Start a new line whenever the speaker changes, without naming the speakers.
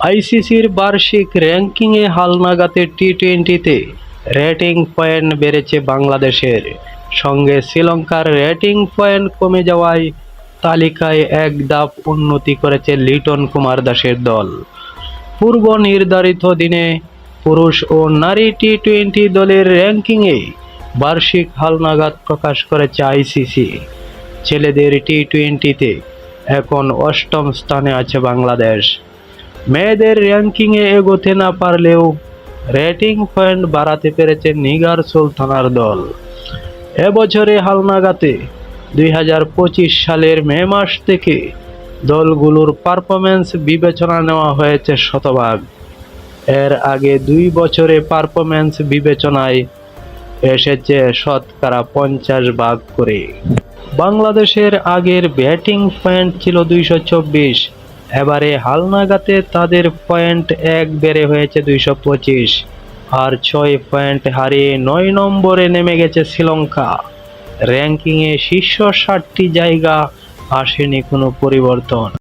আইসিসির বার্ষিক র্যাঙ্কিংয়ে হালনাগাদে টি-টোয়েন্টিতে রেটিং পয়েন্ট বেড়েছে বাংলাদেশের, সঙ্গে শ্রীলঙ্কার রেটিং পয়েন্ট কমে যাওয়ায় তালিকায় এক ধাপ উন্নতি করেছে লিটন কুমার দাসের দল। পূর্ব নির্ধারিত দিনে পুরুষ ও নারী টি-টোয়েন্টি দলের র্যাঙ্কিংয়ে বার্ষিক হালনাগাদ প্রকাশ করেছে আইসিসি। ছেলেদের টি-টোয়েন্টিতে এখন অষ্টম স্থানে আছে বাংলাদেশ। মেয়েদের র্যাঙ্কিংয়ে এগোতে না পারলেও রেটিং পয়েন্ট বাড়াতে পেরেছে নিগার সুলতানার দল। এবছরে হালনাগাদে 2025 সালের মে মাস থেকে দলগুলোর পারফরমেন্স বিবেচনা নেওয়া হয়েছে শতভাগ। এর আগে 2 বছরে পারফরমেন্স বিবেচনায় এসেছে শতকরা 50 করে। বাংলাদেশের আগের ব্যাটিং পয়েন্ট ছিল 224, এবারে হালনাগাদে তাদের পয়েন্ট 1 বেড়ে হয়েছে 225, আর 6 পয়েন্ট হারিয়ে 9 নম্বরে নেমে গেছে শ্রীলঙ্কা। র্যাঙ্কিংয়ে শীর্ষ 60টি জায়গা আসেনি কোনো পরিবর্তন।